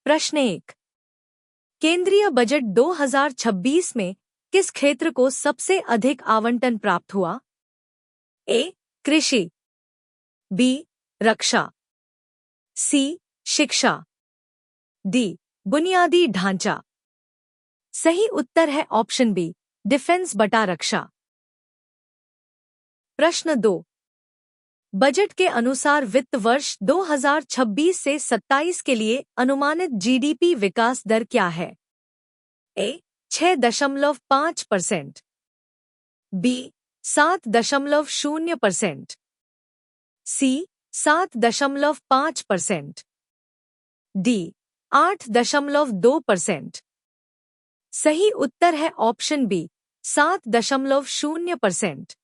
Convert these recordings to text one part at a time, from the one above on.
प्रश्न 1। केंद्रीय बजट 2026 में किस क्षेत्र को सबसे अधिक आवंटन प्राप्त हुआ? ए. कृषि, बी. रक्षा, सी. शिक्षा, डी. बुनियादी ढांचा। सही उत्तर है ऑप्शन बी, डिफेंस बटा रक्षा। प्रश्न 2। बजट के अनुसार वित्त वर्ष 2026 से 27 के लिए अनुमानित जीडीपी विकास दर क्या है? ए. 6.5%, बी. 7.0%, सी. 7.5%, डी. 8.2%। सही उत्तर है ऑप्शन बी, 7.0%।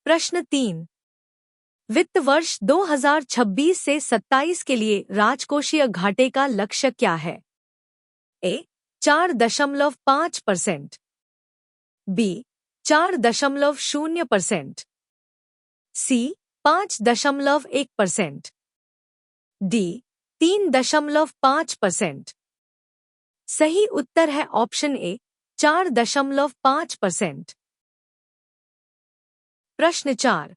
प्रश्न 3। वित्त वर्ष 2026 से 27 के लिए राजकोषीय घाटे का लक्ष्य क्या है? ए. 4.5%, बी. 4.0%, सी. 5.1%, डी. 3.5%। सही उत्तर है ऑप्शन ए, 4.5%। प्रश्न 4।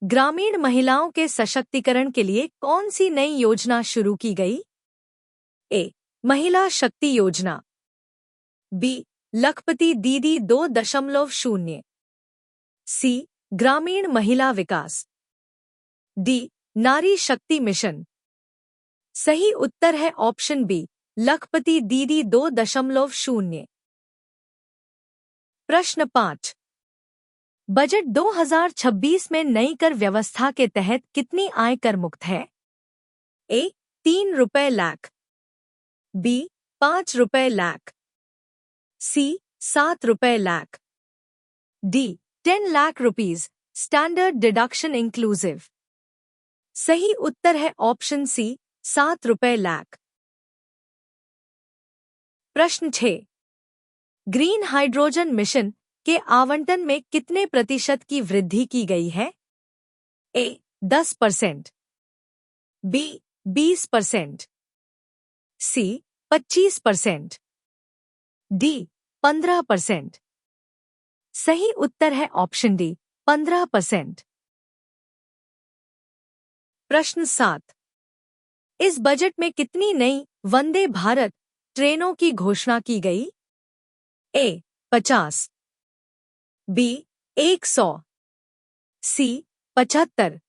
ग्रामीण महिलाओं के सशक्तिकरण के लिए कौन सी नई योजना शुरू की गई? ए. महिला शक्ति योजना, बी. लखपति दीदी 2.0, सी. ग्रामीण महिला विकास, डी. नारी शक्ति मिशन। सही उत्तर है ऑप्शन बी, लखपति दीदी 2.0। प्रश्न 5। बजट 2026 में नई कर व्यवस्था के तहत कितनी आय कर मुक्त है? ए. 3 रुपए लाख, बी. 5 रुपए लाख, सी. 7 रुपए lakh, D. 10 lakh rupees standard deduction inclusive. सही उत्तर है ऑप्शन सी, 7 रुपए लाख। प्रश्न 6। ग्रीन हाइड्रोजन मिशन के आवंटन में कितने प्रतिशत की वृद्धि की गई है? ए. 10%, बी. 20%, सी. 25%, डी. 15%। सही उत्तर है ऑप्शन डी, 15%। प्रश्न 7। इस बजट में कितनी नई वंदे भारत ट्रेनों की घोषणा की गई? ए. 50, बी. 100, सी. 75,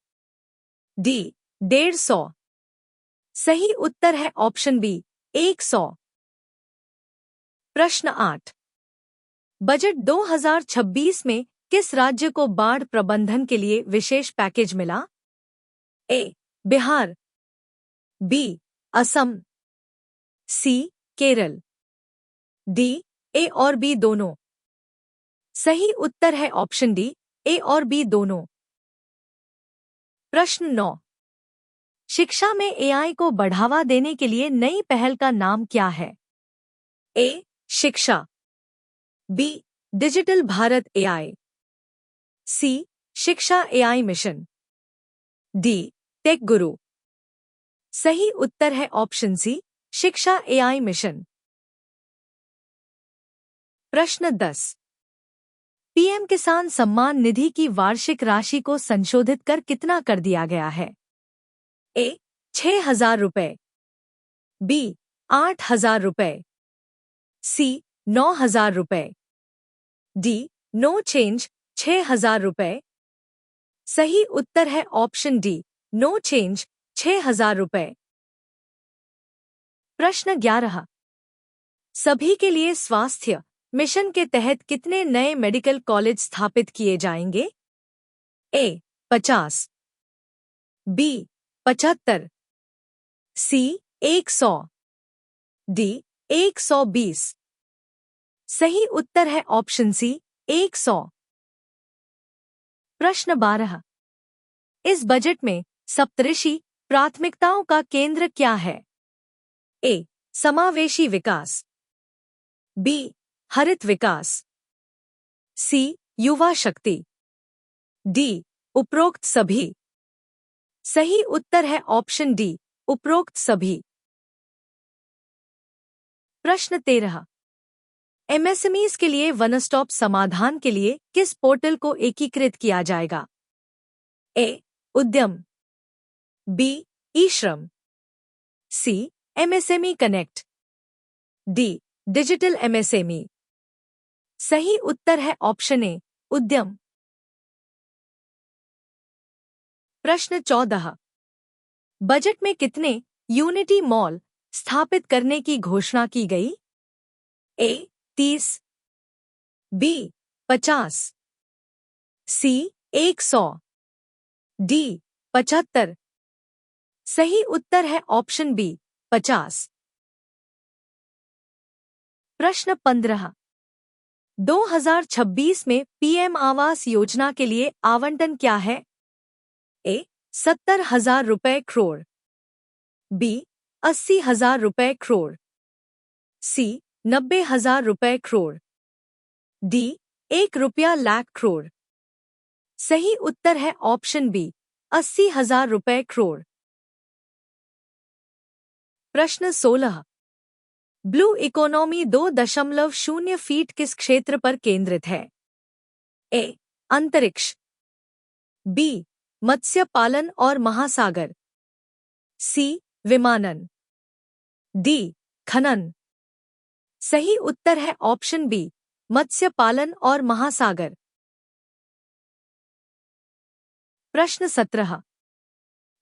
डी. 150। सही उत्तर है ऑप्शन बी, 100। प्रश्न 8। बजट 2026 में किस राज्य को बाढ़ प्रबंधन के लिए विशेष पैकेज मिला? ए. बिहार, बी. असम, सी. केरल, डी. ए और बी दोनों। सही उत्तर है ऑप्शन डी, ए और बी दोनों। प्रश्न 9। शिक्षा में एआई को बढ़ावा देने के लिए नई पहल का नाम क्या है? ए. शिक्षा, बी. डिजिटल भारत एआई, सी. शिक्षा एआई मिशन, डी. टेक गुरु। सही उत्तर है ऑप्शन सी, शिक्षा एआई मिशन। प्रश्न 10। पीएम किसान सम्मान निधि की वार्षिक राशि को संशोधित कर कितना कर दिया गया है? ए. 6,000 रुपए, बी. 8,000 रुपए, सी. 9,000 रुपए, डी. नो चेंज 6,000 रुपए। सही उत्तर है ऑप्शन डी, नो चेंज 6,000 रुपए। प्रश्न 11। सभी के लिए स्वास्थ्य मिशन के तहत कितने नए मेडिकल कॉलेज स्थापित किए जाएंगे? ए. 50, बी. 75, सी. 100, डी. 120। सही उत्तर है ऑप्शन सी, 100। प्रश्न 12। इस बजट में सप्तऋषि प्राथमिकताओं का केंद्र क्या है? ए. समावेशी विकास, बी. हरित विकास, सी. युवा शक्ति, डी. उपरोक्त सभी। सही उत्तर है ऑप्शन डी, उपरोक्त सभी। प्रश्न 13। एमएसएमईज के लिए वन स्टॉप समाधान के लिए किस पोर्टल को एकीकृत किया जाएगा? ए. उद्यम, B. E Shram, C. MSME connect, D. Digital MSME. सही उत्तर है ऑप्शन ए, उद्यम। प्रश्न 14। बजट में कितने यूनिटी मॉल स्थापित करने की घोषणा की गई? ए. 30, बी. 50, सी. 100, डी. 75। सही उत्तर है ऑप्शन बी, 50। प्रश्न 15। 2026 में पीएम आवास योजना के लिए आवंटन क्या है? ए. 70,000 रुपए करोड़, बी. 80,000 रुपए करोड़, सी. 90,000 रुपए करोड़, डी. 1 रुपया लाख करोड़। सही उत्तर है ऑप्शन बी, 80,000 रुपए करोड़। प्रश्न 16। ब्लू इकोनॉमी 2.0 फीट किस क्षेत्र पर केंद्रित है? ए. अंतरिक्ष, बी. मत्स्य पालन और महासागर, सी. विमानन, डी. खनन। सही उत्तर है ऑप्शन बी, मत्स्य पालन और महासागर। प्रश्न 17।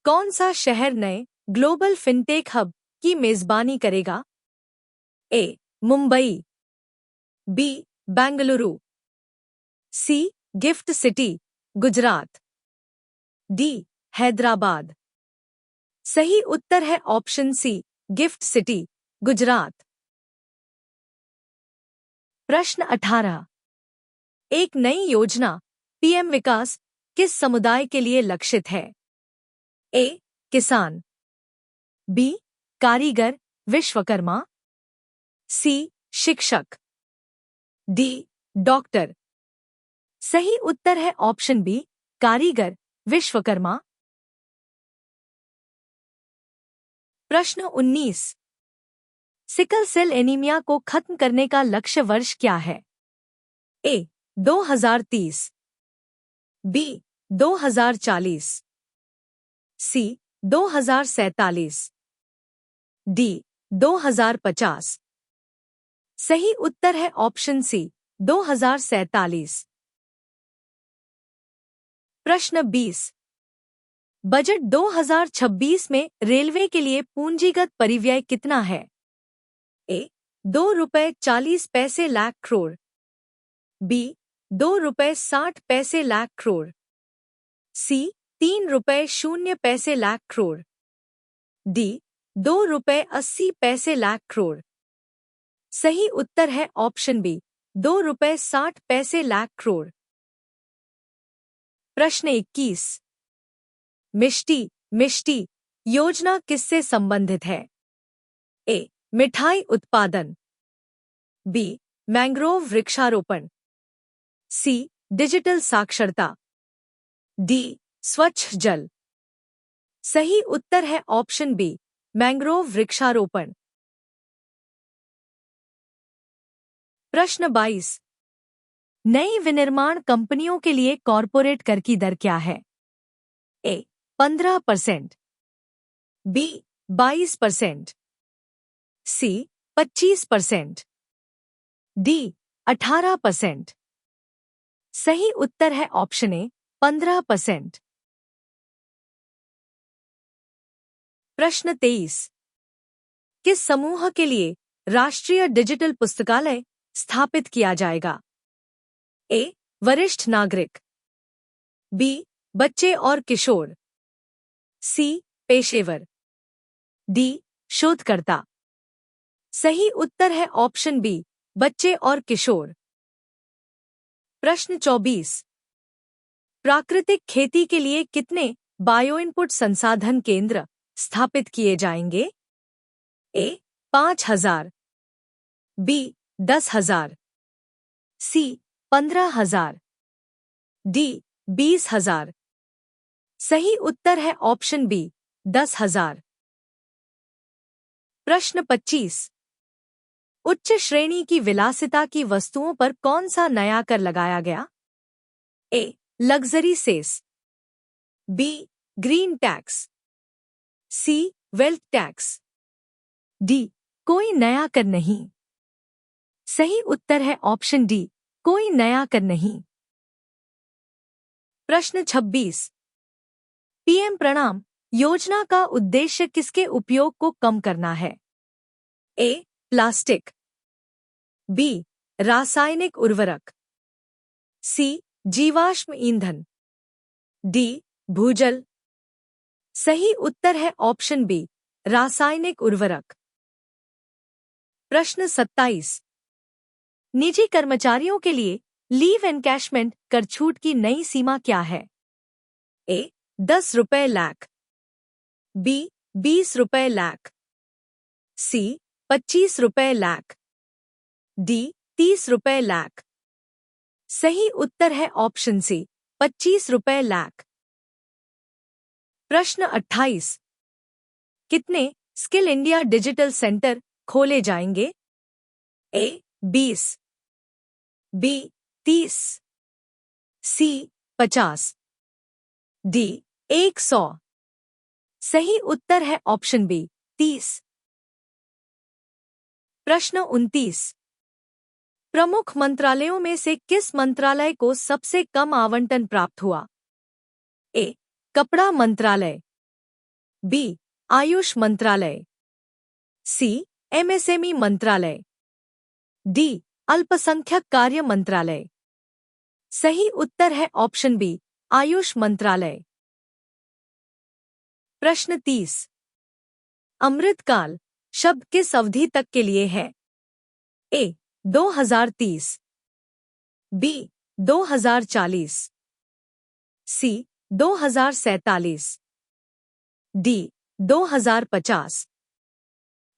कौन सा शहर नए ग्लोबल फिनटेक हब की मेजबानी करेगा? A. Mumbai, B. Bengaluru, C. GIFT City, Gujarat, D. Hyderabad. सही उत्तर है option C, GIFT City, Gujarat. प्रश्न 18। एक नई योजना पीएम विकास किस समुदाय के लिए लक्षित है? ए. किसान, बी. कारीगर विश्वकर्मा, सी. शिक्षक, डी. डॉक्टर। सही उत्तर है ऑप्शन बी, कारीगर विश्वकर्मा। प्रश्न 19। सिकल सेल एनीमिया को खत्म करने का लक्ष्य वर्ष क्या है? ए. 2030, बी. 2040, सी. 2047, डी. 2050। सही उत्तर है ऑप्शन सी, 2047। प्रश्न 20। बजट 2026 में रेलवे के लिए पूंजीगत परिव्यय कितना है? ए. 2.40 लाख करोड़, बी. 2.60 लाख करोड़, सी. 3.0 लाख करोड़, डी. 2.80 लाख करोड़। सही उत्तर है ऑप्शन बी, 2.60 लाख करोड़। प्रश्न 21। मिष्टी योजना किससे संबंधित है? ए. मिठाई उत्पादन, बी. मैंग्रोव वृक्षारोपण, सी. डिजिटल साक्षरता, डी. स्वच्छ जल। सही उत्तर है ऑप्शन बी, मैंग्रोव वृक्षारोपण। प्रश्न 22। नई विनिर्माण कंपनियों के लिए कॉर्पोरेट कर की दर क्या है? ए. 15%, बी. 22%, सी. 25%, डी. 18%। सही उत्तर है ऑप्शन ए, 15%। प्रश्न 23। किस समूह के लिए राष्ट्रीय डिजिटल पुस्तकालय स्थापित किया जाएगा? ए. वरिष्ठ नागरिक, बी. बच्चे और किशोर, सी. पेशेवर, डी. शोधकर्ता। सही उत्तर है ऑप्शन बी, बच्चे और किशोर। प्रश्न 24। प्राकृतिक खेती के लिए कितने बायो इनपुट संसाधन केंद्र स्थापित किए जाएंगे? ए. 5,000, बी. 10,000, सी. 15,000, डी. 20,000। सही उत्तर है ऑप्शन बी, 10,000। प्रश्न 25। उच्च श्रेणी की विलासिता की वस्तुओं पर कौन सा नया कर लगाया गया? A. Luxury cess, B. Green tax, C. Wealth tax, D. कोई नया कर नहीं। सही उत्तर है ऑप्शन डी, कोई नया कर नहीं। प्रश्न 26। पीएम प्रणाम योजना का उद्देश्य किसके उपयोग को कम करना है? ए. Plastic, B. रासायनिक उर्वरक, सी. जीवाश्म ईंधन, डी. भूजल। सही उत्तर है ऑप्शन बी, रासायनिक उर्वरक। प्रश्न 27। निजी कर्मचारियों के लिए लीव एनकैशमेंट कर छूट की नई सीमा क्या है? ए. 10 रुपए लाख, बी. 20 रुपए लाख, सी. 25 रुपए लाख, डी. 30 रुपए लाख। सही उत्तर है ऑप्शन सी, 25 रुपए लाख। प्रश्न 28। कितने स्किल इंडिया डिजिटल सेंटर खोले जाएंगे? ए. 20, बी. 30, सी. 50, डी. 100। सही उत्तर है ऑप्शन बी, 30। प्रश्न 29। प्रमुख मंत्रालयों में से किस मंत्रालय को सबसे कम आवंटन प्राप्त हुआ? ए. कपड़ा मंत्रालय, बी. आयुष मंत्रालय, सी. एमएसएमई मंत्रालय, डी. अल्पसंख्यक कार्य मंत्रालय। सही उत्तर है ऑप्शन बी, आयुष मंत्रालय। प्रश्न 30। अमृतकाल शब्द किस अवधि तक के लिए है? ए. 2030, बी. 2040, सी. 2047, डी. 2050।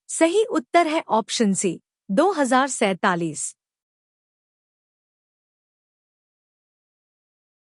सही उत्तर है ऑप्शन सी, 2047।